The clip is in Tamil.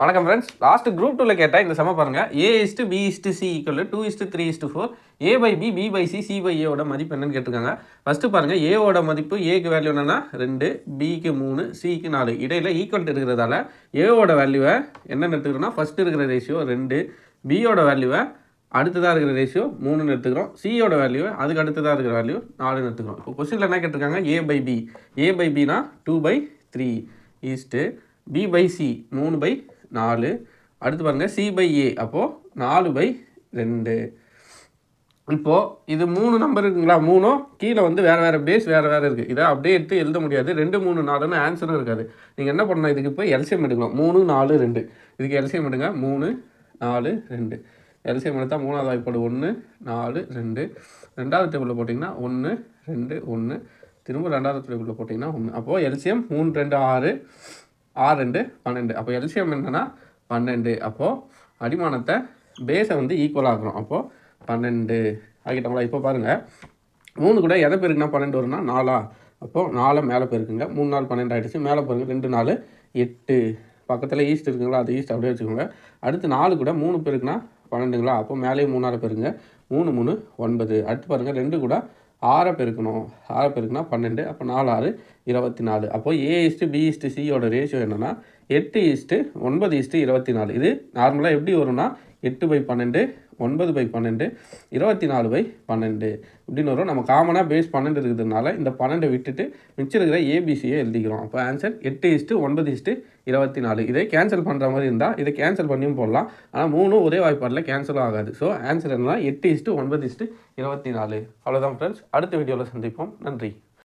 வணக்கம் ஃப்ரெண்ட்ஸ். லாஸ்ட் குரூப் 2ல கேட்டால் இந்த சம பாருங்கள். A:B:C = 2:3:4. A/B, B/C, C/Aவோட மதிப்பு என்னன்னு கேட்டிருக்காங்க. ஃபஸ்ட்டு பாருங்கள், ஏவோட மதிப்பு ஏக்கு வேல்யூ என்னென்னா 2, பிக்கு 3, சிக்கு 4. இடையில் ஈக்குவல் இருக்கிறதால ஏவோட வேல்யூவை என்னென்னு எடுத்துக்கிறோன்னா ஃபஸ்ட்டு இருக்கிற ரேஷியோ 2, பியோட வேல்யூவை அடுத்ததாக இருக்கிற ரேஷியோ 3ன்னு எடுத்துக்கிறோம். சியோட வேல்யூவை அதுக்கு அடுத்ததாக இருக்கிற வேல்யூ 4ன்னு எடுத்துக்கிறோம். இப்போ கொஸ்டினில் என்ன கேட்டிருக்காங்க? A/B. A/Bனா 2/3 ஈஸ்ட்டு B/C 3/4. அடுத்து பாருங்கள் C/A, அப்போது 4/2. இப்போது இது 3 நம்பர் இருக்குங்களா? 3ம் கீழே வந்து வேறு பேஸ் வேறு இருக்குது. இதை அப்படியே எடுத்து எழுத முடியாது. 2, 3, 4ன்னு ஆன்சரும் இருக்காது. நீங்கள் என்ன பண்ணணும்? இதுக்கு இப்போ எல்சிஎம் எடுக்கணும். 3, 4, 2. இதுக்கு எல்சிஎம் எடுங்க. 3, 4, 2. எல்சிஎம் எடுத்தால் 3வது வாய்ப்பாடு 1, 4, 2. ரெண்டாவது டேபிளில் போட்டிங்கன்னா 1, 2, 1. திரும்ப ரெண்டாவது டேபிளில் போட்டிங்கன்னா 1. அப்போது எல்சிஎம் 3, 2, 6, 6, 2, 12. அப்போ எல்சிஎம் என்னன்னா 12. அப்போது அடிமானத்தை பேஸை வந்து ஈக்குவல் ஆகிறோம். அப்போது 12 ஆகிட்டோங்களா? இப்போ பாருங்கள், 3 கூட எதை பெருக்குன்னா 12 வரும்னா 4. அப்போது 4 மேலே பெருக்குங்க. 3, 4, 12 ஆகிடுச்சு. மேலே பாருங்க, 2, 4, 8. பக்கத்தில் ஈஸ்ட் இருக்குங்களா? அது ஈஸ்ட் அப்படியே வச்சுக்கோங்க. அடுத்து 4 கூட 3 பெருக்குன்னா 12ங்களா? அப்போ மேலேயும் 3 பெருக்குங்க. 3, 3, 9. அடுத்து பாருங்கள், 2 கூட 6 பெருக்கணும். 6 பெருக்குனா 12. அப்போ 4, 6, 24. அப்போது A:B:Cயோட ரேஷியோ என்னென்னா 8:9:24. இது நார்மலாக எப்படி வரும்னா 8/12, 9/12, 24/12 இப்படின்னு வரும். நம்ம காமனாக பேஸ் 12 இருக்கிறதுனால இந்த 12 விட்டுட்டு மிச்சம் இருக்கிற ABCயை எழுதிக்கிறோம். அப்போ ஆன்சர் 8:9:24. இதை கேன்சல் பண்ணுற மாதிரி இருந்தால் இதை கேன்சல் பண்ணியும் போடலாம். ஆனால் 3 ஒரே வாய்ப்பாடில் கேன்சலும் ஆகாது. ஸோ ஆன்சர் என்னன்னா 8:9:24. அவ்வளோதான் ஃப்ரெண்ட்ஸ். அடுத்த வீடியோவில் சந்திப்போம். நன்றி.